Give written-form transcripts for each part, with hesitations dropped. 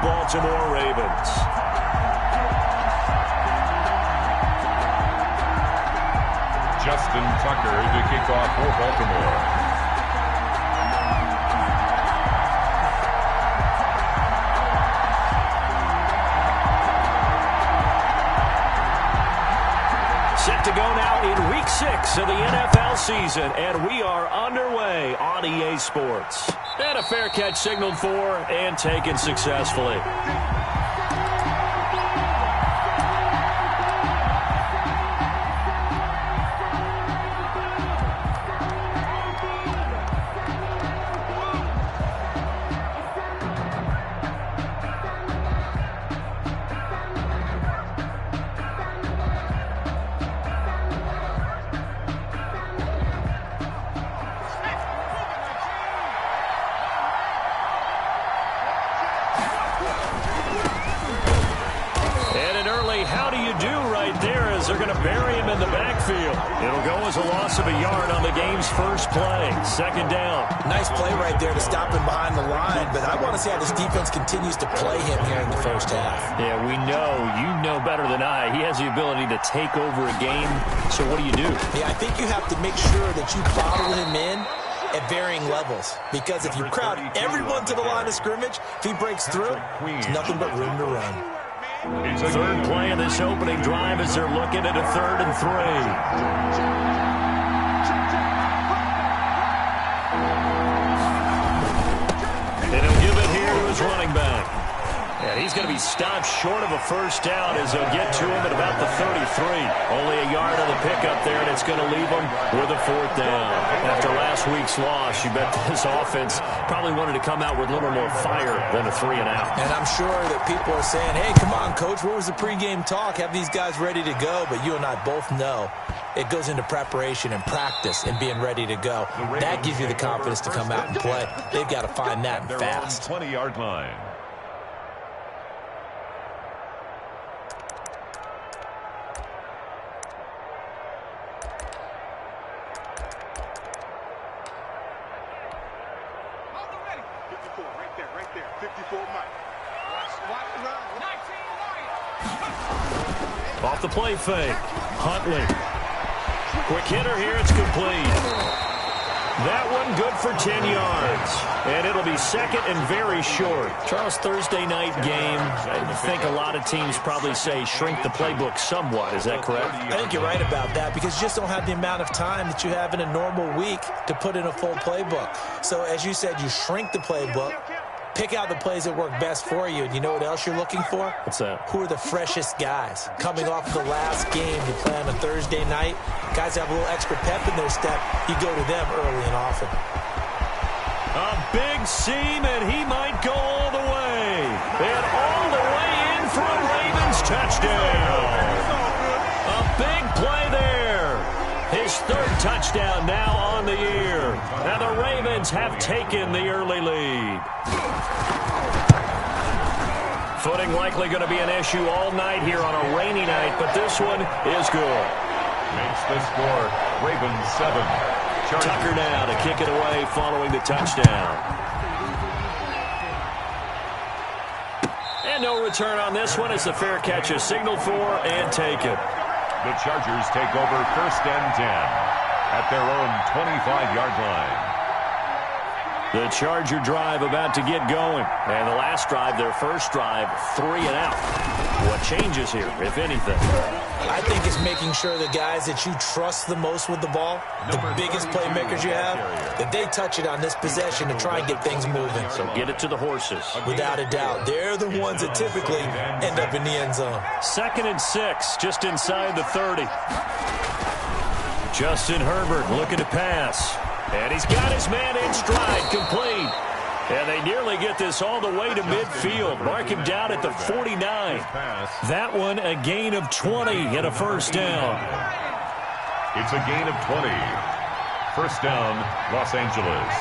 Baltimore Ravens. Justin Tucker to kick off for Baltimore. Set to go now in Week 6 of the NFL season, and we are underway on EA Sports. And a fair catch signaled for and taken successfully. How do you do right there as they're going to bury him in the backfield. It'll go as a loss of a yard on the game's first play. Second down. Nice play right there to stop him behind the line, but I want to see how this defense continues to play him here in the first half. Yeah, we know. You know better than I. He has the ability to take over a game, so what do you do? Yeah, I think you have to make sure that you bottle him in at varying levels, because if you crowd everyone to the line of scrimmage, if he breaks through, there's nothing but room to run. Third play of this opening drive as they're looking at a 3rd and 3. And he'll give it here to his running back. And he's going to be stopped short of a first down as they'll get to him at about the 33. Only a yard on the pickup there, and it's going to leave him with a 4th down. After last week's loss, you bet this offense probably wanted to come out with a little more fire than a 3-and-out. And I'm sure that people are saying, hey, come on, Coach, where was the pregame talk? Have these guys ready to go? But you and I both know it goes into preparation and practice and being ready to go. That gives you the confidence to come out and play. They've got to find that fast. 20-yard line. Off the play fake. Huntley. Quick hitter here. It's complete. That one good for 10 yards. And it'll be second and very short. Charles, Thursday night game. I think a lot of teams probably say shrink the playbook somewhat. Is that correct? I think you're right about that because you just don't have the amount of time that you have in a normal week to put in a full playbook. So as you said, you shrink the playbook. Pick out the plays that work best for you. And you know what else you're looking for? What's that? Who are the freshest guys? Coming off the last game you play on a Thursday night, guys have a little extra pep in their step. You go to them early and often. A big seam, and he might go all the way. And all the way in for a Ravens touchdown. A big play there. His 3rd touchdown now on the year. Now the Ravens have taken the early lead. Footing likely going to be an issue all night here on a rainy night, but this one is good. Makes the score Ravens 7. Chargers. Tucker now to kick it away following the touchdown. And no return on this one as the fair catch is signaled for and taken. The Chargers take over 1st and 10 at their own 25-yard line. The Charger drive about to get going. And the last drive, their first drive, 3-and-out. What changes here, if anything? I think it's making sure the guys that you trust the most with the ball, the biggest playmakers you have, that they touch it on this possession to try and get things moving. So get it to the horses. Without a doubt. They're the ones that typically end up in the end zone. 2nd and 6, just inside the 30. Justin Herbert looking to pass. And he's got his man in stride, complete. And they nearly get this all the way to midfield. Mark him down at the 49. That one a gain of 20 and a first down. It's a gain of 20. First down, Los Angeles.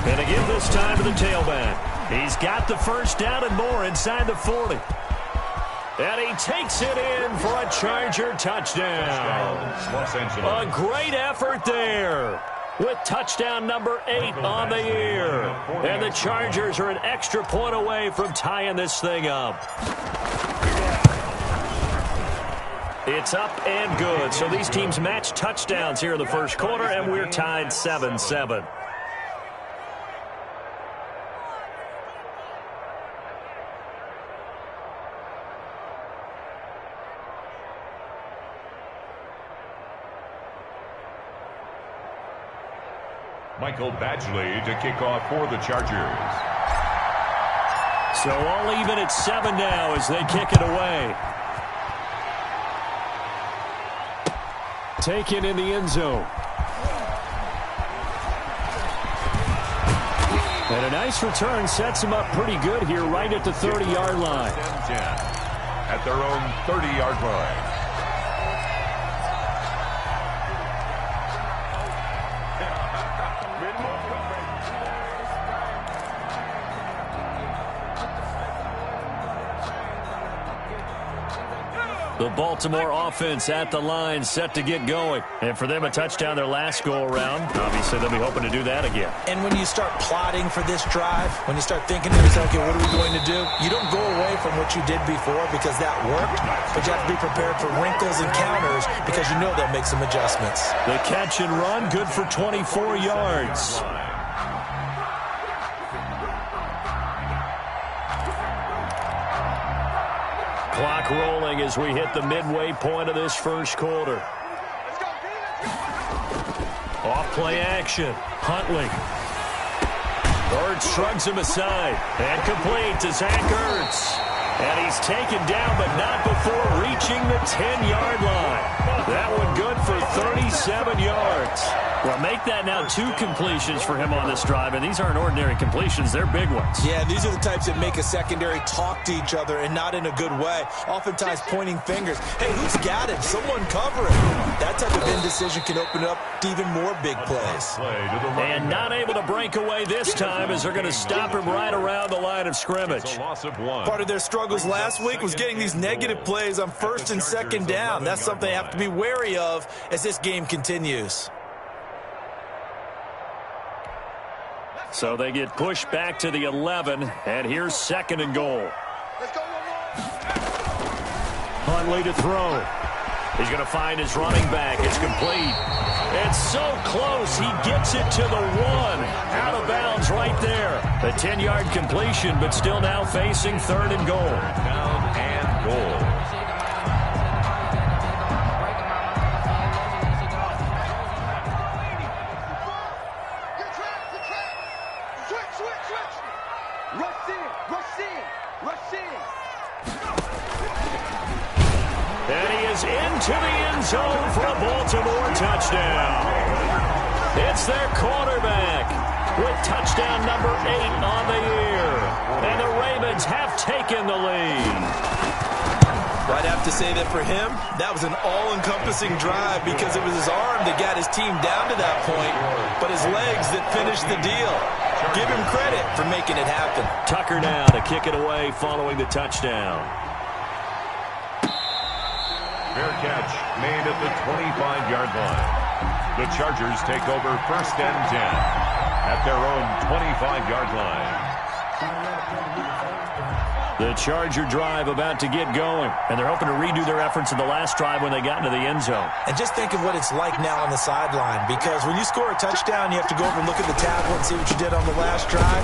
And again this time to the tailback. He's got the first down and more inside the 40. And he takes it in for a Charger touchdown. Los Angeles. A great effort there. with touchdown number 8 on the year. And the Chargers are an extra point away from tying this thing up. It's up and good. So these teams match touchdowns here in the first quarter, and we're tied 7-7. Michael Badgley to kick off for the Chargers. So all even at 7 now as they kick it away. Taken in the end zone. And a nice return sets them up pretty good here right at the 30-yard line. At their own 30-yard line. The Baltimore offense at the line, set to get going. And for them, a touchdown their last go-around. Obviously, they'll be hoping to do that again. And when you start plotting for this drive, when you start thinking to yourself, okay, what are we going to do? You don't go away from what you did before because that worked, but you have to be prepared for wrinkles and counters because you know they'll make some adjustments. The catch and run, good for 24 yards. Clock rolling as we hit the midway point of this first quarter. Off play action. Huntley. Ertz shrugs him aside. And complete to Zach Ertz. And he's taken down, but not before reaching the 10-yard line. That one good for 37 yards. Well, make that now 2 completions for him on this drive, and these aren't ordinary completions. They're big ones. Yeah, these are the types that make a secondary talk to each other and not in a good way. Oftentimes pointing fingers. Hey, who's got him? Someone cover it. That type of indecision can open up to even more big plays. And not able to break away this time as they're going to stop him right around the line of scrimmage. Part of their struggles last week was getting these negative plays on first and second down. That's something they have to be wary of as this game continues. So they get pushed back to the 11, and here's 2nd and goal. Huntley to throw. He's going to find his running back. It's complete. It's so close. He gets it to the 1. Out of bounds right there. The 10-yard completion, but still now facing 3rd and goal. Down and goal. Into the end zone for a Baltimore touchdown. It's their quarterback with touchdown number 8 on the year. And the Ravens have taken the lead. I'd have to say that for him, that was an all-encompassing drive because it was his arm that got his team down to that point, but his legs that finished the deal. Give him credit for making it happen. Tucker now to kick it away following the touchdown. Fair catch made at the 25-yard line. The Chargers take over 1st and 10 at their own 25-yard line. The Charger drive about to get going, and they're hoping to redo their efforts in the last drive when they got into the end zone. And just think of what it's like now on the sideline, because when you score a touchdown, you have to go over and look at the tablet and see what you did on the last drive.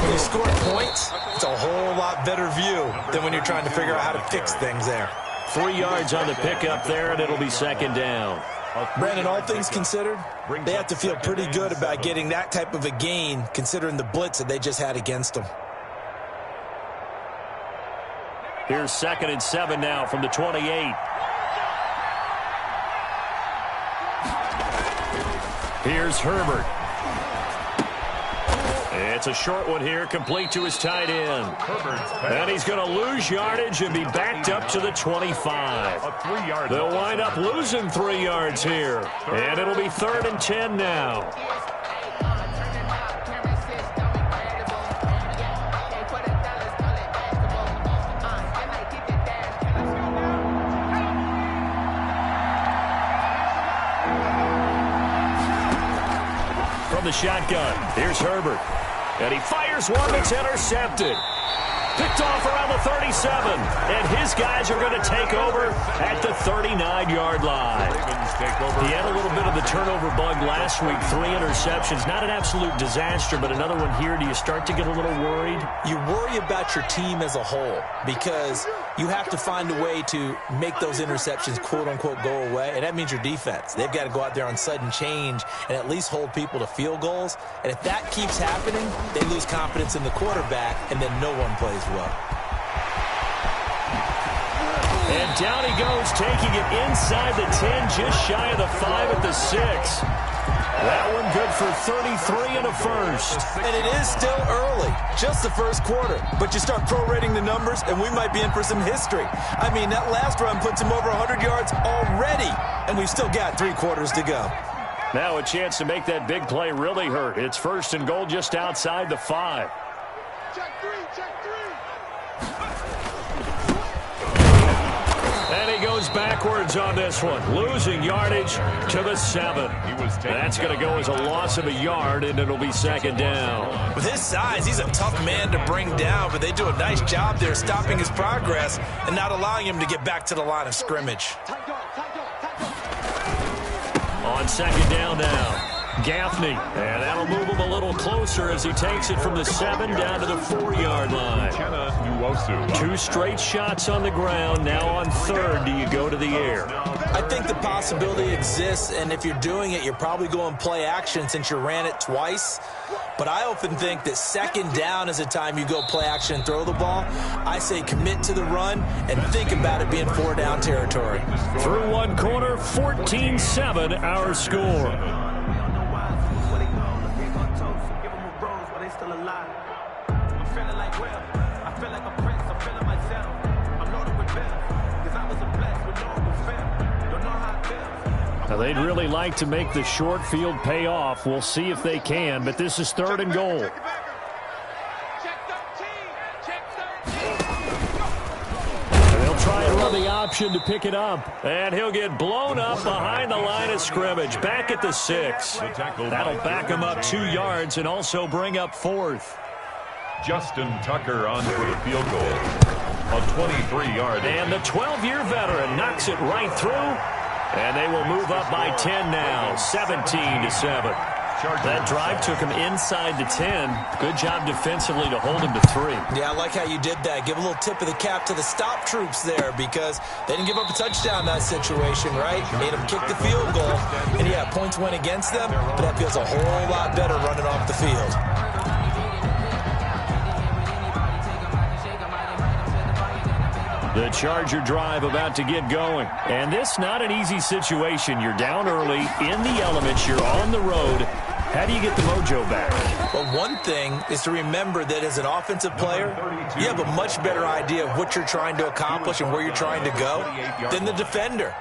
When you score points, it's a whole lot better view than when you're trying to figure out how to fix things there. 3 yards on the pickup there, and it'll be 2nd down. Brandon, all things considered, they have to feel pretty good about getting that type of a gain, considering the blitz that they just had against them. Here's 2nd and 7 now from the 28. Here's Herbert. It's a short one here, complete to his tight end. And he's going to lose yardage and be backed up to the 25. They'll wind up losing 3 yards here. And it'll be 3rd and 10 now. the shotgun. Here's Herbert. And he fires one that's intercepted. Picked off around the 37. And his guys are going to take over at the 39-yard line. He had a little bit of the turnover bug last week. 3 interceptions. Not an absolute disaster, but another one here. Do you start to get a little worried? You worry about your team as a whole because you have to find a way to make those interceptions, quote-unquote, go away. And that means your defense. They've got to go out there on sudden change and at least hold people to field goals. And if that keeps happening, they lose confidence in the quarterback, and then no one plays well. And down he goes, taking it inside the 10, just shy of the 5 at the 6. That one good for 33 and a first. And it is still early, just the first quarter. But you start prorating the numbers, and we might be in for some history. I mean, that last run puts him over 100 yards already, and we've still got 3 quarters to go. Now a chance to make that big play really hurt. It's 1st and goal just outside the 5. Check 3, check 3. And he goes backwards on this one, losing yardage to the 7. That's going to go as a loss of a yard, and it'll be 2nd down. With his size, he's a tough man to bring down, but they do a nice job there stopping his progress and not allowing him to get back to the line of scrimmage. On 2nd down now, Gaffney, and that'll move him a little closer as he takes it from the 7 down to the 4-yard line. 2 straight shots on the ground. Now on 3rd, do you go to the air? I think the possibility exists, and if you're doing it, you're probably going play action since you ran it twice. But I often think that 2nd down is a time you go play action and throw the ball. I say commit to the run and think about it being 4-down territory. Through one quarter, 14-7 our score. Now, they'd really like to make the short field pay off. We'll see if they can, but this is 3rd and goal. They'll try and run the option to pick it up, and he'll get blown up behind the line of scrimmage, back at the 6. That'll back him up 2 yards and also bring up 4th. Justin Tucker on for the field goal. A 23-yard. And the 12-year veteran knocks it right through. And they will move up by 10 now, 17-7. That drive took him inside the 10. Good job defensively to hold him to 3. Yeah, I like how you did that. Give a little tip of the cap to the stop troops there because they didn't give up a touchdown in that situation, right? Made them kick the field goal. And, yeah, points went against them, but that feels a whole lot better running off the field. The Charger drive about to get going. And this not an easy situation. You're down early, in the elements, you're on the road. How do you get the mojo back? Well, one thing is to remember that as an offensive player, you have a much better idea of what you're trying to accomplish and where you're trying to go than the defender.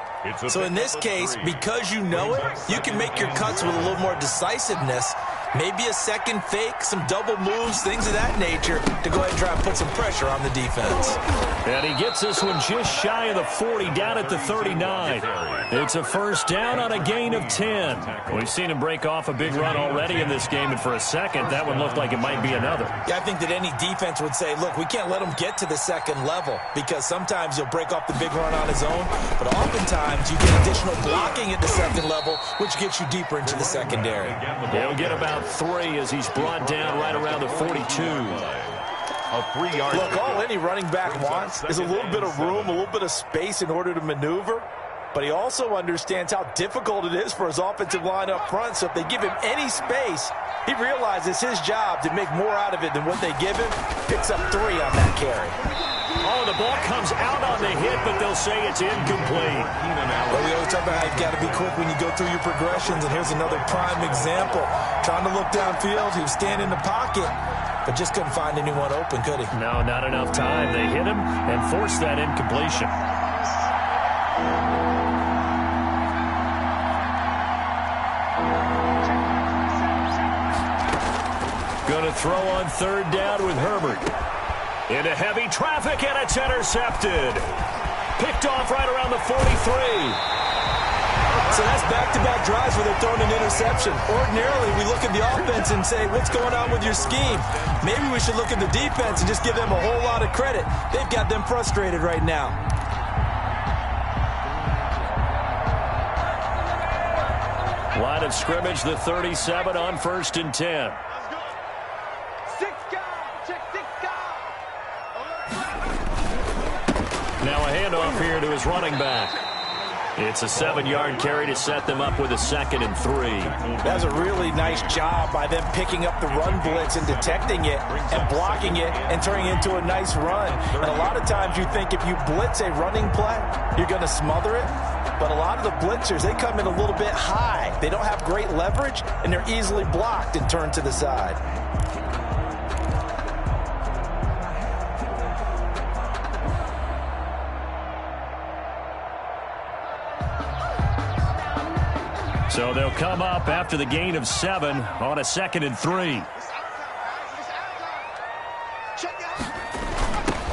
So in this case, because you know it, you can make your cuts with a little more decisiveness. Maybe a second fake, some double moves, things of that nature to go ahead and try and put some pressure on the defense. And he gets this one just shy of the 40, down at the 39. It's a 1st down on a gain of 10. We've seen him break off a big run already in this game, and for a second, that one looked like it might be another. Yeah, I think that any defense would say, look, we can't let him get to the 2nd level because sometimes he'll break off the big run on his own, but oftentimes you get additional blocking at the 2nd level, which gets you deeper into the secondary. He'll get about 3 as he's brought down right around the 42. A 3-yard. Look, all any running back wants is a little bit of room, a little bit of space in order to maneuver. But he also understands how difficult it is for his offensive line up front. So if they give him any space, he realizes his job to make more out of it than what they give him. Picks up 3 on that carry. Oh, the ball comes out on the hit, but they'll say it's incomplete. Well, we always talk about how you've got to be quick when you go through your progressions, and here's another prime example. Trying to look downfield, he was standing in the pocket, but just couldn't find anyone open, could he? No, not enough time. They hit him and forced that incompletion. Going to throw on 3rd down with Herbert. Into heavy traffic, and it's intercepted. Picked off right around the 43. So that's back-to-back drives where they're throwing an interception. Ordinarily, we look at the offense and say, what's going on with your scheme? Maybe we should look at the defense and just give them a whole lot of credit. They've got them frustrated right now. Line of scrimmage, the 37 on 1st and 10. Now a handoff here to his running back. It's a 7-yard carry to set them up with a 2nd and 3. That's a really nice job by them picking up the run blitz and detecting it and blocking it and turning it into a nice run. And a lot of times you think if you blitz a running play, you're going to smother it. But a lot of the blitzers, they come in a little bit high. They don't have great leverage, and they're easily blocked and turned to the side. So they'll come up after the gain of 7 on a 2nd and 3.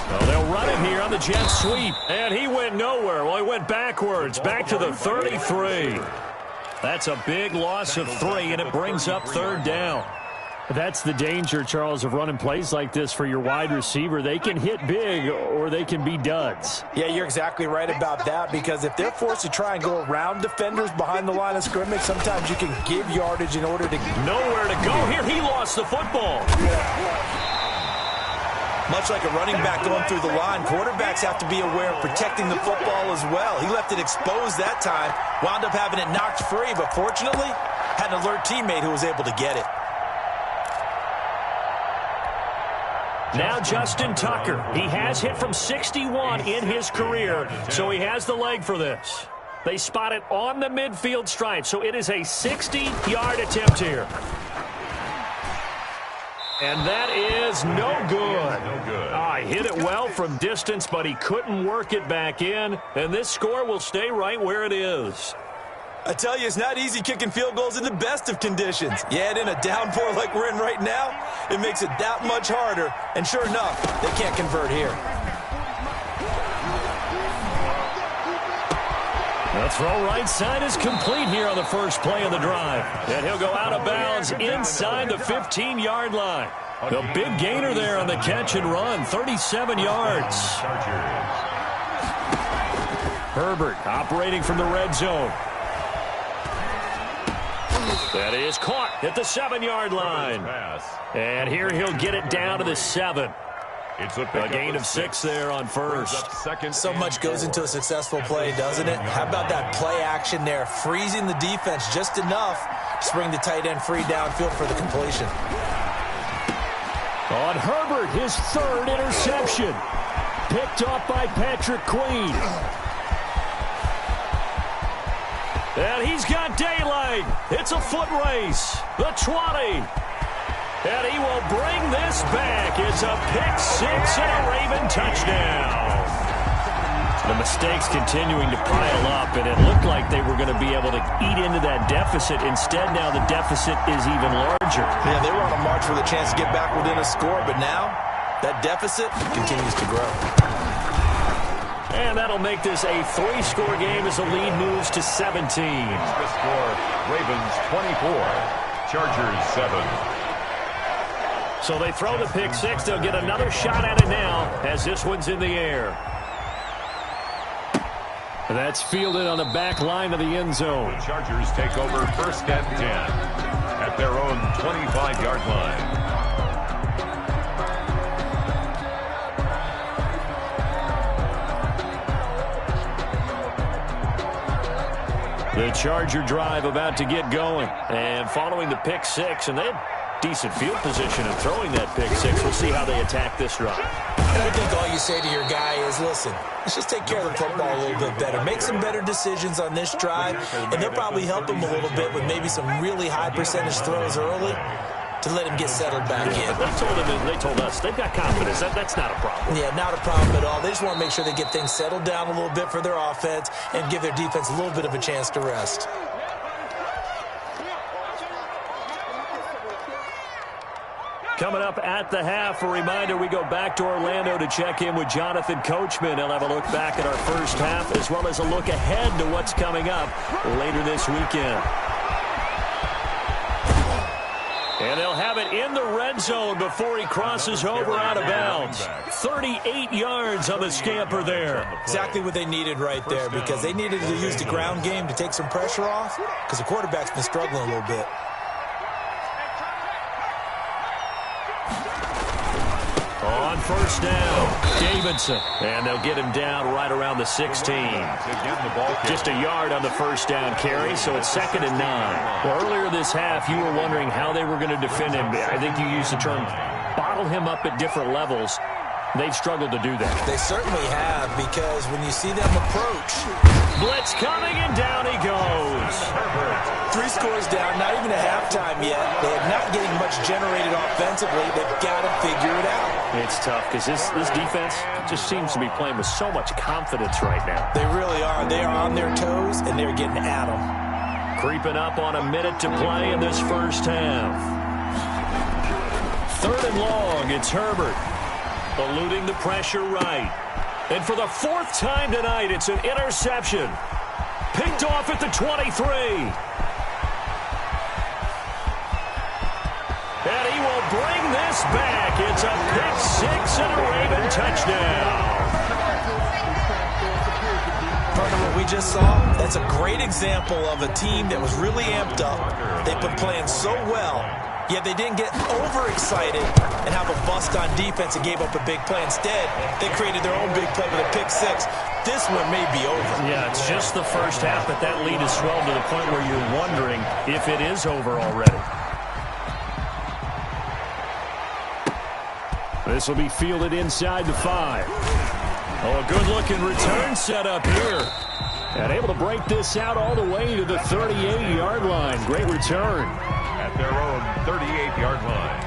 Well, they'll run it here on the jet sweep. And he went nowhere. Well, he went backwards, back to the 33. That's a big loss of 3, and it brings up 3rd down. That's the danger, Charles, of running plays like this for your wide receiver. They can hit big or they can be duds. Yeah, you're exactly right about that, because if they're forced to try and go around defenders behind the line of scrimmage, sometimes you can give yardage in order to... Nowhere to go here. He lost the football. Much like a running back going through the line, quarterbacks have to be aware of protecting the football as well. He left it exposed that time, wound up having it knocked free, but fortunately, had an alert teammate who was able to get it. Now Justin Tucker. He has hit from 61 in his career, so he has the leg for this. They spot it on the midfield stripe, so it is a 60-yard attempt here. And that is no good. He hit it well from distance, but he couldn't work it back in, and this score will stay right where it is. I tell you, it's not easy kicking field goals in the best of conditions. Yet in a downpour like we're in right now, it makes it that much harder. And sure enough, they can't convert here. The throw right side is complete here on the first play of the drive. And he'll go out of bounds inside the 15-yard line. The big gainer there on the catch and run, 37 yards. Herbert operating from the red zone. That is caught at the 7-yard line. And here he'll get it down to the 7. It's a gain of 6 there on first. So much goes into a successful play, doesn't it? How about that play action there, freezing the defense just enough to bring the tight end free downfield for the completion. On Herbert, his 3rd interception. Picked off by Patrick Queen. And he's got daylight. It's a foot race. The 20. And he will bring this back. It's a pick 6 and a Raven touchdown. The mistakes continuing to pile up, and it looked like they were going to be able to eat into that deficit. Instead, now the deficit is even larger. Yeah, they were on a march with a chance to get back within a score, but now that deficit continues to grow. And that'll make this a 3-score game as the lead moves to 17. The score, Ravens 24, Chargers 7. So they throw the pick 6. They'll get another shot at it now as this one's in the air. That's fielded on the back line of the end zone. The Chargers take over 1st and 10 at their own 25-yard line. The Charger drive about to get going. And following the pick 6, and they had decent field position in throwing that pick 6. We'll see how they attack this drive. And I think all you say to your guy is, listen, let's just take care of the football a little bit better. Make some better decisions on this drive, and they'll probably help him a little bit with maybe some really high percentage throws early to let him get settled back in. They told us they've got confidence. That's not a problem. Yeah, not a problem at all. They just want to make sure they get things settled down a little bit for their offense and give their defense a little bit of a chance to rest. Coming up at the half, a reminder, we go back to Orlando to check in with Jonathan Coachman. He'll have a look back at our first half as well as a look ahead to what's coming up later this weekend. And they'll have it in the red zone before he crosses over out of bounds. 38 yards on the scamper there. Exactly what they needed right there, because they needed to use the ground game to take some pressure off, because the quarterback's been struggling a little bit. On first down, Davidson. And they'll get him down right around the 16. Just a yard on the first down carry, so it's 2nd and 9. Well, earlier this half, you were wondering how they were going to defend him. I think you used the term bottle him up at different levels. They've struggled to do that. They certainly have, because when you see them approach. Blitz coming, and down he goes. 3 scores down, not even a halftime yet. They are not getting much generated offensively. They've got to figure it out. It's tough because this defense just seems to be playing with so much confidence right now. They really are. They are on their toes, and they're getting at them. Creeping up on a minute to play in this first half. 3rd and long, it's Herbert. Eluding the pressure right. And for the 4th time tonight, it's an interception. Picked off at the 23. And he will bring this back. It's a pick 6 and a Raven touchdown. Partner, what we just saw, that's a great example of a team that was really amped up. They've been playing so well, yet they didn't get overexcited and have a bust on defense and gave up a big play. Instead, they created their own big play with a pick 6. This one may be over. Yeah, it's just the first half, but that lead has swelled to the point where you're wondering if it is over already. This will be fielded inside the 5. Oh, a good-looking return set up here. And able to break this out all the way to the 38-yard line. Great return. At their own 38-yard line.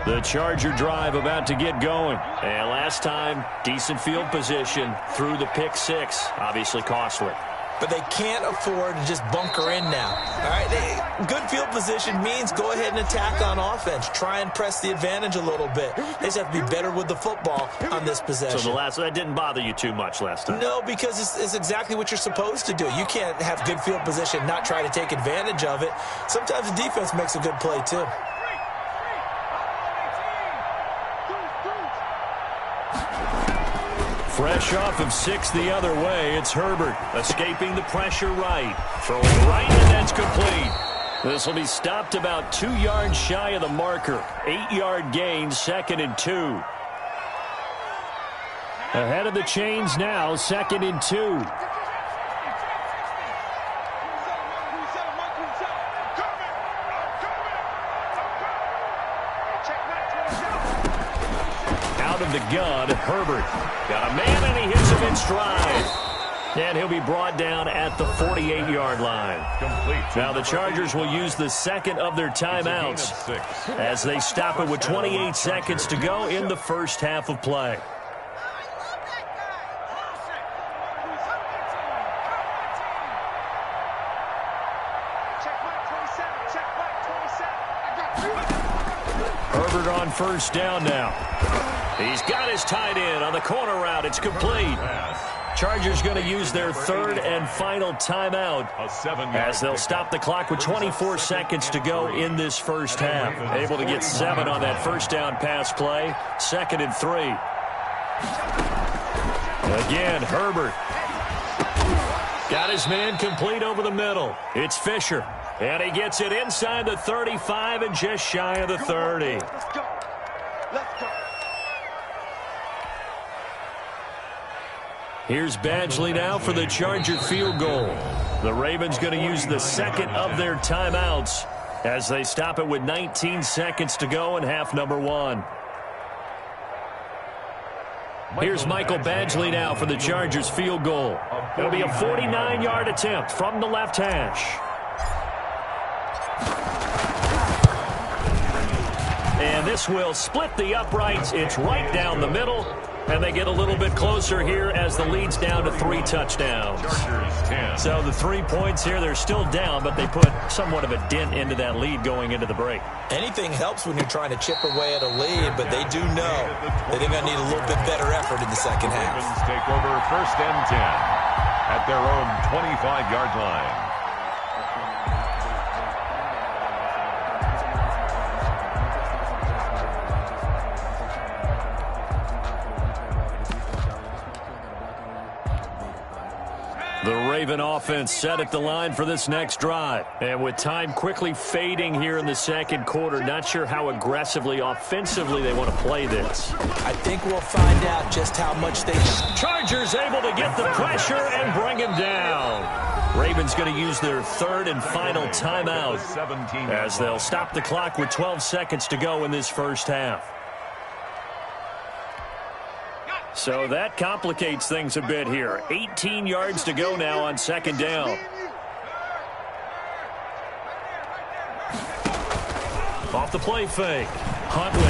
The Charger drive about to get going. And last time, decent field position through the pick 6. Obviously costly. But they can't afford to just bunker in now. All right, good field position means go ahead and attack on offense. Try and press the advantage a little bit. They just have to be better with the football on this possession. So that didn't bother you too much last time? No, because it's exactly what you're supposed to do. You can't have good field position, not try to take advantage of it. Sometimes the defense makes a good play, too. Fresh off of 6 the other way, it's Herbert escaping the pressure right. Throwing right, and that's complete. This will be stopped about 2 yards shy of the marker. 8-yard gain, 2nd and 2. Ahead of the chains now, 2nd and 2. Out of the gun, Herbert. Got a man, and he hits him in stride. And he'll be brought down at the 48-yard line. Now the Chargers will use the 2nd of their timeouts as they stop it with 28 seconds to go in the first half of play. Herbert on first down now. He's got his tight end on the corner route. It's complete. Chargers going to use their 3rd and final timeout as they'll stop the clock with 24 seconds to go in this first half. Able to get 7 on that first down pass play. 2nd and 3. Again, Herbert. Got his man complete over the middle. It's Fisher. And he gets it inside the 35 and just shy of the 30. Let's go. Let's go. Here's Badgley now for the Charger field goal. The Ravens going to use the 2nd of their timeouts as they stop it with 19 seconds to go in half number 1. Here's Michael Badgley now for the Chargers field goal. It'll be a 49-yard attempt from the left hash. And this will split the uprights. It's right down the middle. And they get a little bit closer here as the lead's down to 3 touchdowns. Chargers 10. So the 3 points here, they're still down, but they put somewhat of a dent into that lead going into the break. Anything helps when you're trying to chip away at a lead, but they do know that they're going to need a little bit better effort in the second half. Ravens take over 1st and 10 at their own 25-yard line. The Raven offense set at the line for this next drive. And with time quickly fading here in the second quarter, not sure how aggressively, offensively they want to play this. I think we'll find out just how much they... Chargers able to get the pressure and bring him down. Ravens going to use their 3rd and final timeout as they'll stop the clock with 12 seconds to go in this first half. So that complicates things a bit here. 18 yards to go now on 2nd down. Off the play fake. Huntley.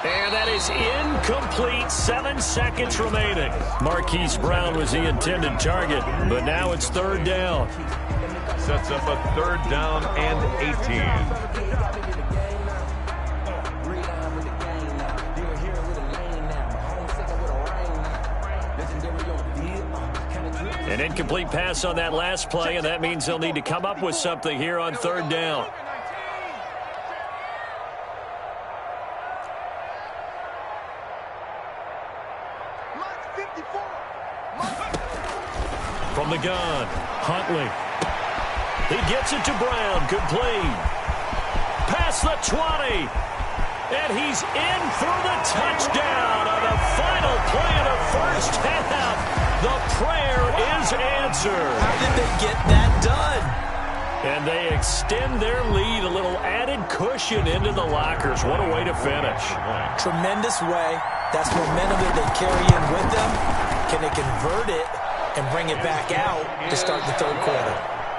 And that is incomplete. 7 seconds remaining. Marquise Brown was the intended target, but now it's 3rd down. Sets up a 3rd down and 18. An incomplete pass on that last play, and that means they'll need to come up with something here on 3rd down. From the gun, Huntley. He gets it to Brown. Complete. Past the 20. And he's in for the touchdown on the final play of the first half. The prayer is answered. How did they get that done? And they extend their lead, a little added cushion into the lockers. What a way to finish. Tremendous way. That's momentum that they carry in with them. Can they convert it and bring it back out to start the 3rd quarter?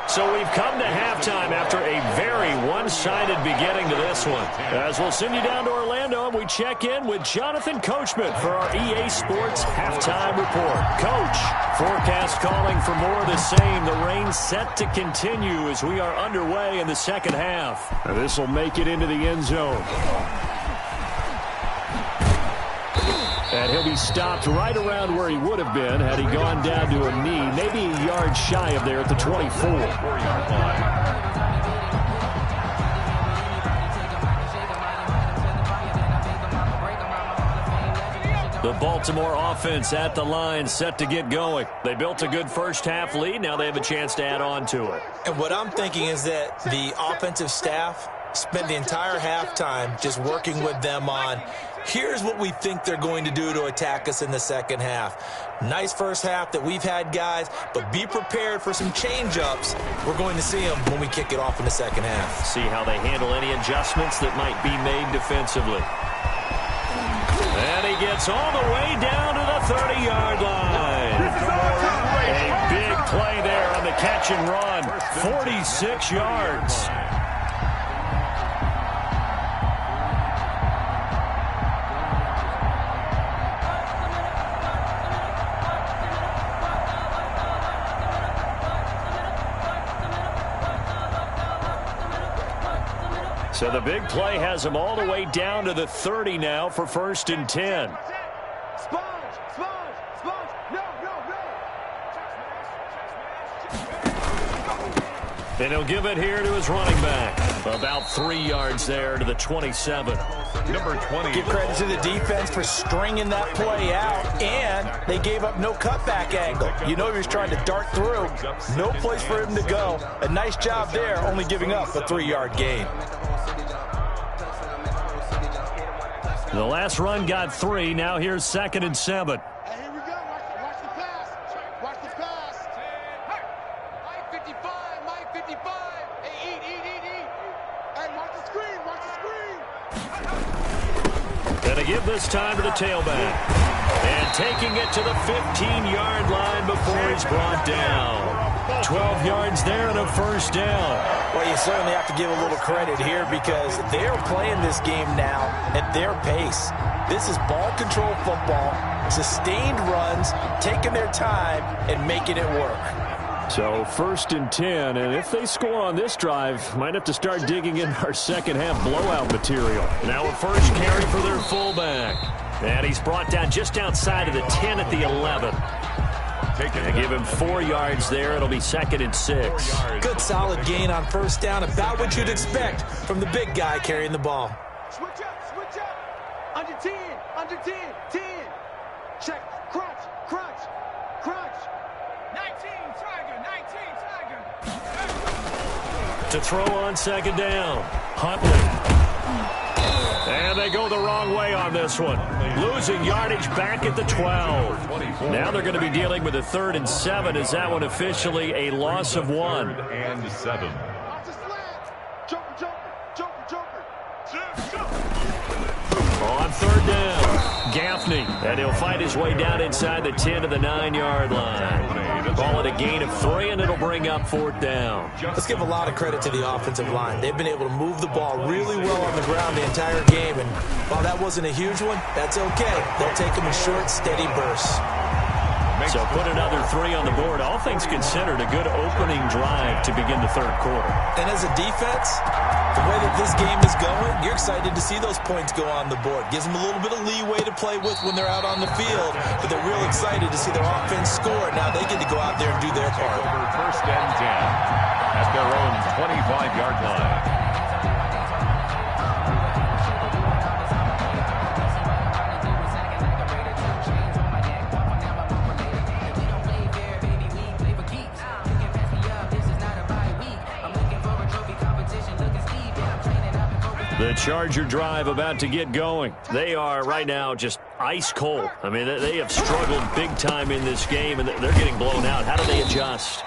So we've come to halftime after a very one-sided beginning to this one. As we'll send you down to Orlando, and we check in with Jonathan Coachman for our EA Sports Halftime Report. Coach, forecast calling for more of the same. The rain set to continue as we are underway in the second half. This will make it into the end zone. And he'll be stopped right around where he would have been had he gone down to a knee, maybe a yard shy of there at the 24. The Baltimore offense at the line, set to get going. They built a good first half lead. Now they have a chance to add on to it. And what I'm thinking is that the offensive staff spent the entire halftime just working with them on, here's what we think they're going to do to attack us in the second half. Nice first half that we've had, guys, but be prepared for some change-ups. We're going to see them when we kick it off in the second half. See how they handle any adjustments that might be made defensively. And he gets all the way down to the 30-yard line. A big play there on the catch and run. 46 yards. So the big play has them all the way down to the 30 now for 1st and 10. And he'll give it here to his running back. About 3 yards there to the 27. Number 20. Give credit to the defense for stringing that play out, and they gave up no cutback angle. You know he was trying to dart through. No place for him to go. A nice job there, only giving up a 3-yard gain. The last run got 3. Now here's 2nd and 7. Hey, here we go. Watch the pass. Watch the pass. Mike 55. Mike 55. Hey, eat. Hey, watch the screen. Watch the screen. Gonna give this time to the tailback. And taking it to the 15-yard line before he's brought down. 12 yards there and a 1st down. Well, you certainly have to give a little credit here because they're playing this game now at their pace. This is ball control football, sustained runs, taking their time, and making it work. So 1st and 10, and if they score on this drive, might have to start digging in our second-half blowout material. Now a first carry for their fullback. And he's brought down just outside of the 10 at the 11. They give him 4 yards there. It'll be 2nd and 6. Good solid gain on first down, about what you'd expect from the big guy carrying the ball. Switch up. Under 10, 10. Check, crunch. 19, Tiger. To throw on 2nd down. Huntley. And they go the wrong way on this one. Losing yardage back at the 12. Now they're going to be dealing with a 3rd and 7. Is that one officially a loss of 1? 3rd and 7. Watch the slant. Joker. On 3rd down, Gaffney. And he'll fight his way down inside the 10 to the 9-yard line. Call it a gain of 3, and it'll bring up 4th down. Let's give a lot of credit to the offensive line. They've been able to move the ball really well on the ground the entire game, and while that wasn't a huge one, that's okay. They'll take them in short, steady bursts. So put another 3 on the board. All things considered, a good opening drive to begin the 3rd quarter. And as a defense, the way that this game is going, you're excited to see those points go on the board. Gives them a little bit of leeway to play with when they're out on the field, but they're real excited to see their offense score. Now they get to go out there and do their part. 1st and 10 at their own 25-yard line. The Charger drive about to get going. They are right now just ice cold. I mean, they have struggled big time in this game, and they're getting blown out. How do they adjust?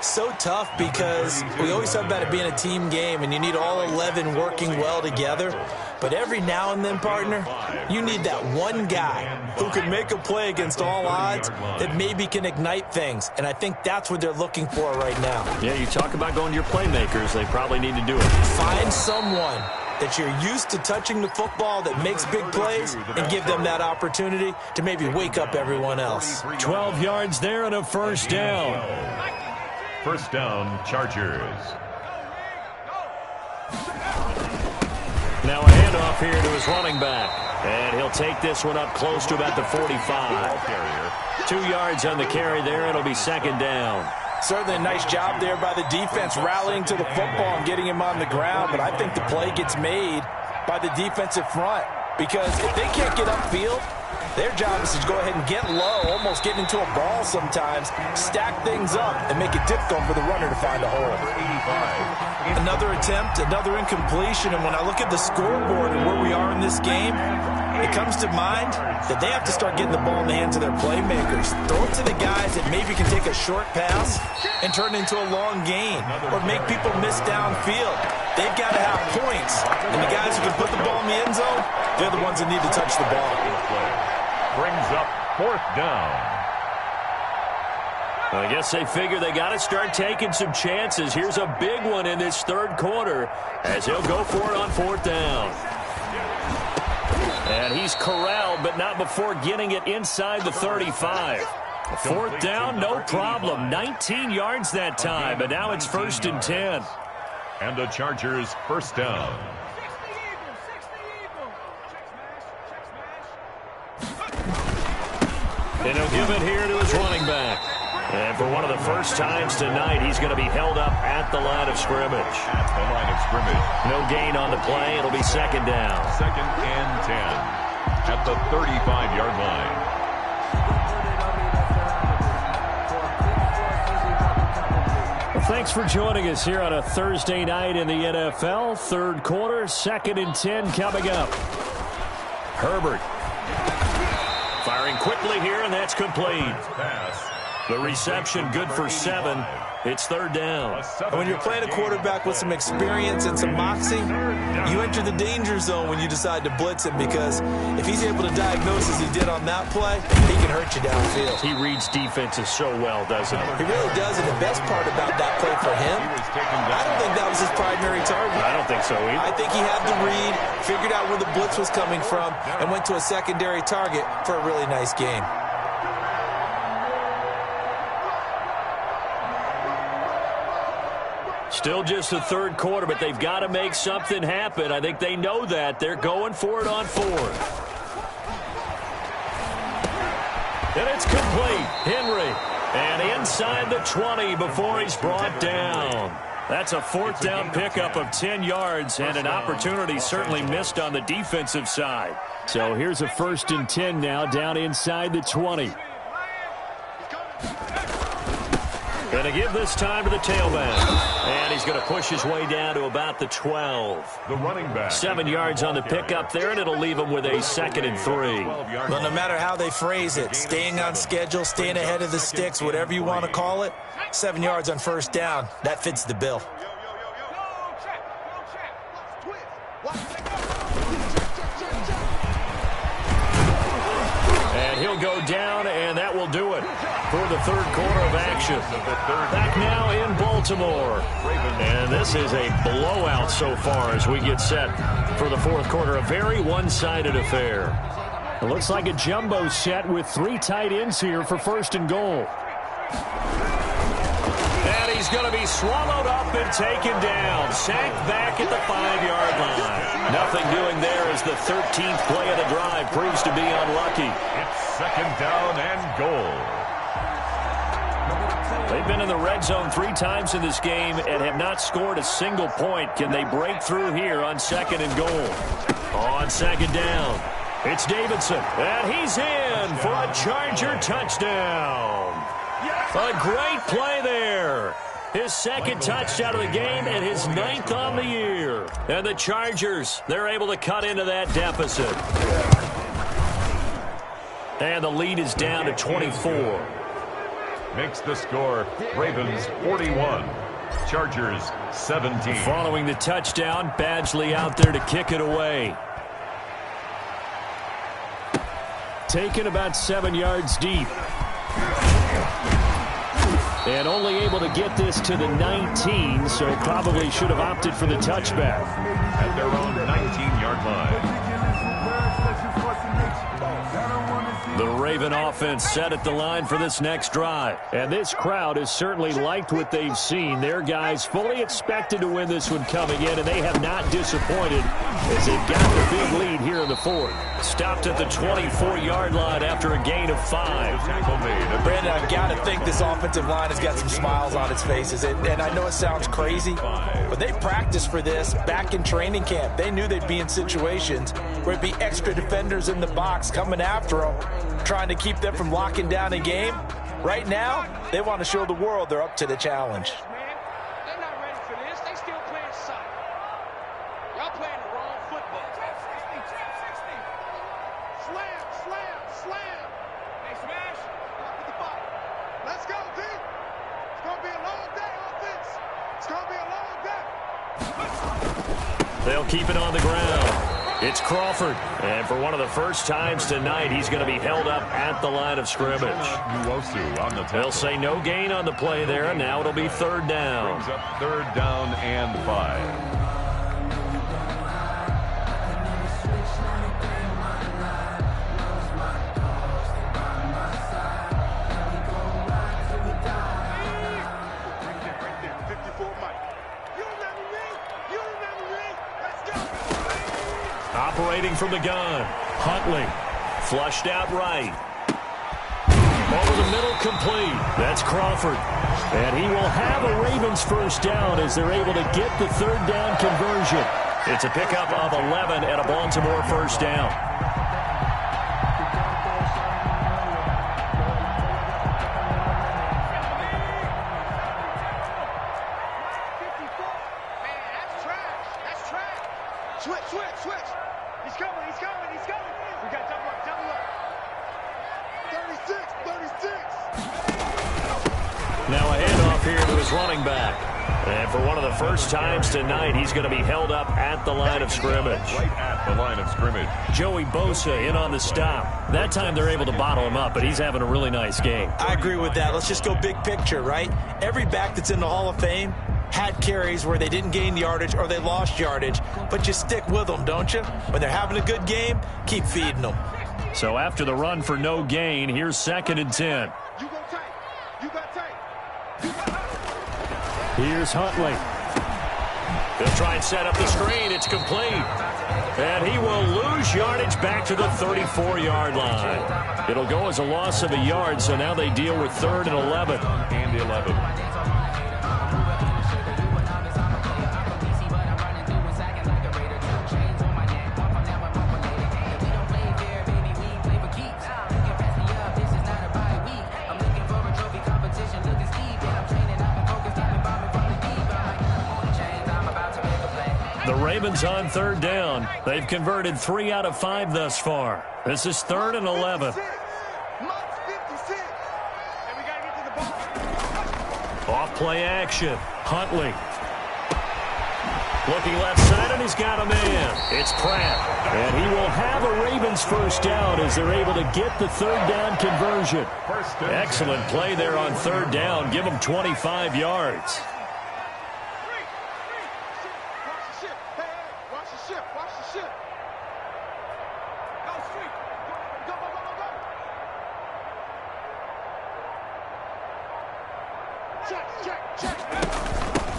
So tough because we always talk about it being a team game, and you need all 11 working well together. But every now and then, partner, you need that one guy who can make a play against all odds that maybe can ignite things. And I think that's what they're looking for right now. Yeah, you talk about going to your playmakers. They probably need to do it. Find someone that you're used to touching the football that makes big plays and give them that opportunity to maybe wake up everyone else. 12 yards there and a 1st down. 1st down, Chargers. Now a handoff here to his running back. And he'll take this one up close to about the 45. 2 yards on the carry there. It'll be 2nd down. Certainly a nice job there by the defense rallying to the football and getting him on the ground. But I think the play gets made by the defensive front. Because if they can't get upfield, their job is to go ahead and get low, almost get into a ball sometimes, stack things up, and make it difficult for the runner to find a hole. 85. Another attempt, another incompletion, and when I look at the scoreboard and where we are in this game, it comes to mind that they have to start getting the ball in the hands of their playmakers. Throw it to the guys that maybe can take a short pass and turn it into a long gain or make people miss downfield. They've got to have points, and the guys who can put the ball in the end zone, they're the ones that need to touch the ball. Brings up 4th down. I guess they figure they got to start taking some chances. Here's a big one in this 3rd quarter as he'll go for it on 4th down. And he's corralled, but not before getting it inside the 35. 4th down, no problem. 19 yards that time, but now it's 1st and 10. And the Chargers 1st down. And he'll give it here to his running back. And for one of the first times tonight, he's going to be held up at the line of scrimmage. At the line of scrimmage. No gain on the play. It'll be 2nd down. 2nd and 10 at the 35-yard line. Well, thanks for joining us here on a Thursday night in the NFL. 3rd quarter, 2nd and 10 coming up. Herbert firing quickly here, and that's complete. The reception good for 7. It's 3rd down. And when you're playing a quarterback with some experience and some moxie, you enter the danger zone when you decide to blitz him, because if he's able to diagnose as he did on that play, he can hurt you downfield. He reads defenses so well, doesn't he? He really does, and the best part about that play for him, I don't think that was his primary target. I don't think so so either. I think he had the read, figured out where the blitz was coming from, and went to a secondary target for a really nice game. Still just the third quarter, but they've got to make something happen. I think they know that. They're going for it on fourth. And it's complete. Henry. And inside the 20 before he's brought down. That's a fourth down pickup of 10 yards and an opportunity certainly missed on the defensive side. So here's a 1st and 10 now down inside the 20. Going to give this time to the tailback. And he's going to push his way down to about the 12. The running back. 7 yards on the pickup there, and it'll leave him with a 2nd and 3. Well, no matter how they phrase it, staying on schedule, staying ahead of the sticks, whatever you want to call it, 7 yards on 1st down, that fits the bill. And he'll go down, and that will do it for the third quarter of action. Back now in Baltimore. And this is a blowout so far as we get set for the fourth quarter. A very one-sided affair. It looks like a jumbo set with 3 tight ends here for 1st and goal. And he's going to be swallowed up and taken down. Sacked back at the 5-yard line. Nothing doing there as the 13th play of the drive proves to be unlucky. It's 2nd down and goal. They've been in the red zone 3 times in this game and have not scored a single point. Can they break through here on 2nd and goal? On 2nd down, it's Davidson, and he's in for a Charger touchdown. A great play there. His 2nd touchdown of the game and his 9th on the year. And the Chargers, they're able to cut into that deficit. And the lead is down to 24. Makes the score Ravens 41, Chargers 17. Following the touchdown, Badgley out there to kick it away. Taken about 7 yards deep. And only able to get this to the 19, so probably should have opted for the touchback. At their own 19-yard line. The Raven offense set at the line for this next drive. And this crowd has certainly liked what they've seen. Their guys fully expected to win this one coming in, and they have not disappointed as they've got the big lead here in the fourth. Stopped at the 24-yard line after a gain of 5. Brandon, I've got to think this offensive line has got some smiles on its faces. And I know it sounds crazy, but they practiced for this back in training camp. They knew they'd be in situations where it'd be extra defenders in the box coming after them, trying to keep them from locking down a game. Right now, they want to show the world they're up to the challenge. They're not ready for this. They still playing soccer. Y'all playing the wrong football. Slam, slam, slam. Hey, smash. Let's go, D. It's going to be a long day, offense. It's going to be a long day. They'll keep it on the ground. It's Crawford, and for one of the first times tonight, he's going to be held up at the line of scrimmage. They'll say no gain on the play there, and now it'll be 3rd down. Brings up 3rd down and 5. Operating from the gun, Huntley, flushed out right. Over the middle, complete. That's Crawford. And he will have a Ravens 1st down as they're able to get the 3rd down conversion. It's a pickup of 11 and a Baltimore 1st down. Switch. He's coming. We got double up. 36. Now a handoff here to his running back. And for one of the first times tonight, he's going to be held up at the line of scrimmage. Right at the line of scrimmage. Joey Bosa in on the stop. That time they're able to bottle him up, but he's having a really nice game. I agree with that. Let's just go big picture, right? Every back that's in the Hall of Fame had carries where they didn't gain yardage or they lost yardage, but you stick with them, don't you? When they're having a good game, keep feeding them. So after the run for no gain, here's 2nd and 10. You go tight. You got tight. You got tight. Here's Huntley. They'll try and set up the screen. It's complete. And he will lose yardage back to the 34-yard line. It'll go as a loss of a yard, so now they deal with 3rd and 11. And 11. The Ravens on 3rd down. They've converted 3 out of 5 thus far. This is 3rd and 11. Off play action. Huntley. Looking left side, and he's got a man. It's Pratt. And he will have a Ravens first down as they're able to get the 3rd down conversion. Excellent play there on 3rd down. Give them 25 yards.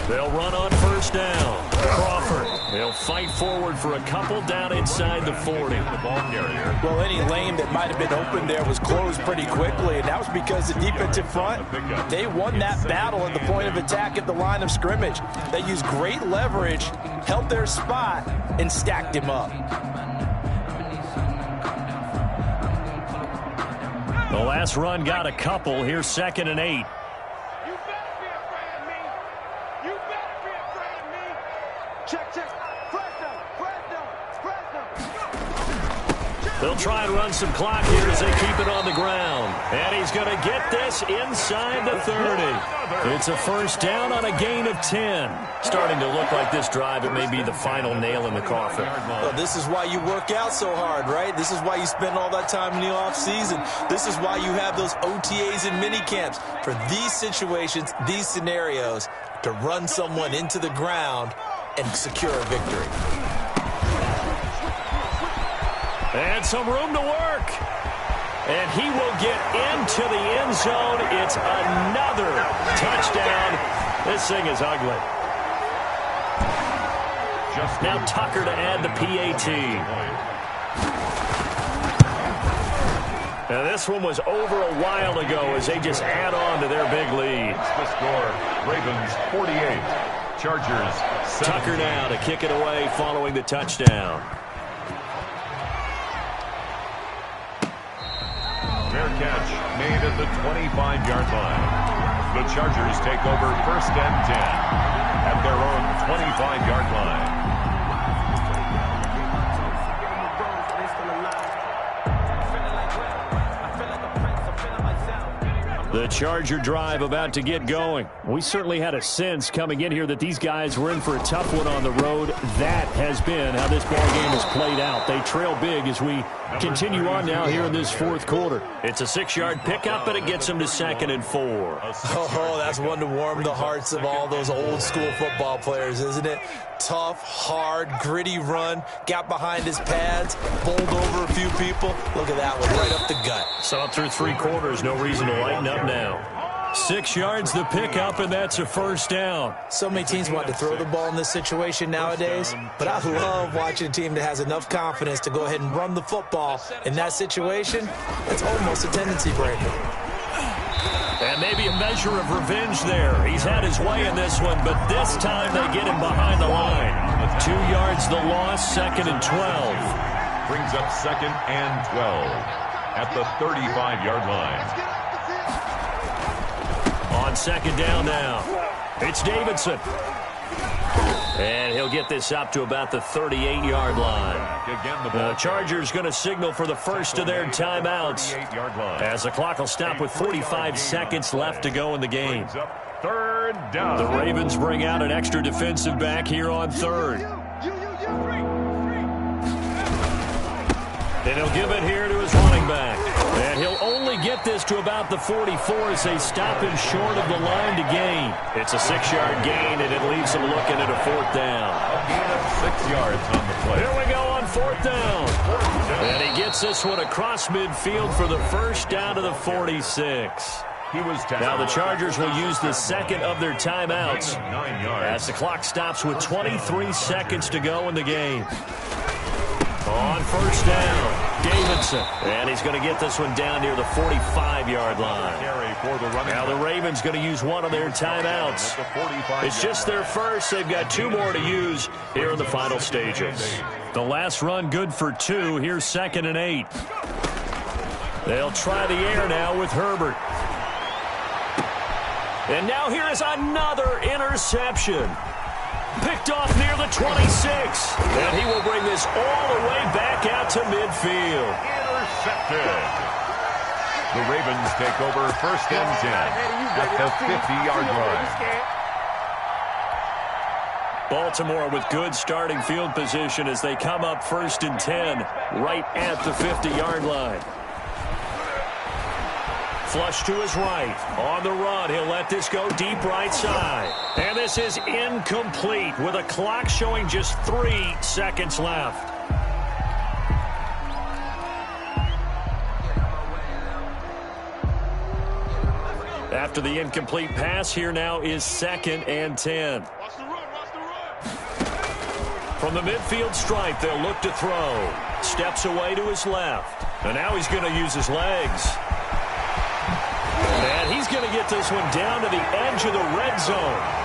They'll run on 1st down. Crawford. They'll fight forward for a couple down inside the 40. The ball carrier. Well, any lane that might have been open there was closed pretty quickly, and that was because the defensive front, they won that battle at the point of attack at the line of scrimmage. They used great leverage, held their spot, and stacked him up. The last run got a couple. Here's 2nd and 8. They'll try and run some clock here as they keep it on the ground. And he's going to get this inside the 30. It's a first down on a gain of 10. Starting to look like this drive, it may be the final nail in the coffin. Well, this is why you work out so hard, right? This is why you spend all that time in the offseason. This is why you have those OTAs and mini camps. For these situations, these scenarios, to run someone into the ground and secure a victory. And some room to work. And he will get into the end zone. It's another touchdown. This thing is ugly. Now Tucker to add the PAT. Now this one was over a while ago as they just add on to their big lead. The score, Ravens 48, Chargers 17. Tucker now to kick it away following the touchdown. Fair catch made at the 25-yard line. The Chargers take over 1st and 10 at their own 25-yard line. The Charger drive about to get going. We certainly had a sense coming in here that these guys were in for a tough one on the road. That has been how this ball game has played out. They trail big as we continue on now here in this 4th quarter. It's a 6-yard pickup, but it gets them to 2nd and 4. Oh, that's one to warm the hearts of all those old school football players, isn't it? Tough, hard, gritty run. Got behind his pads, bowled over a few people. Look at that one, right up the gut. Saw through 3 quarters. No reason to lighten up now. 6 yards the pickup, and that's a first down. So many teams want to throw the ball in this situation nowadays, but I love watching a team that has enough confidence to go ahead and run the football. In that situation, it's almost a tendency breaker. And maybe a measure of revenge there. He's had his way in this one, but this time they get him behind the line. 2 yards the loss, 2nd and 12. Brings up 2nd and 12 at the 35-yard line. On 2nd down now, it's Davidson. And he'll get this up to about the 38-yard line. The Chargers going to signal for the first of their timeouts as the clock will stop with 45 seconds left to go in the game. Third down. The Ravens bring out an extra defensive back here on third. And he'll give it here to his running back. And he'll only get this to about the 44 as they stop him short of the line to gain. It's a 6-yard gain, and it leaves him looking at a 4th down. A gain of 6 yards on the play. Here we go on 4th down. And he gets this one across midfield for the first down to the 46. Now the Chargers will use the second of their timeouts 9 yards. as the clock stops with 23 seconds to go in the game. On 1st down, Davidson. And he's going to get this one down near the 45-yard line. Now the Ravens going to use one of their timeouts. It's just their first. They've got 2 more to use here in the final stages. The last run good for 2. Here's 2nd and 8. They'll try the air now with Herbert. And now here is another interception. Picked off near the 26. And he will bring this all the way back out to midfield. Intercepted. The Ravens take over 1st and 10 at the 50-yard line. Baltimore with good starting field position as they come up 1st and 10 right at the 50-yard line. Flush to his right. On the run, he'll let this go deep right side. And this is incomplete with a clock showing just 3 seconds left. After the incomplete pass, here now is 2nd and 10. From the midfield stripe, they'll look to throw. Steps away to his left. And now he's going to use his legs. And he's going to get this one down to the edge of the red zone.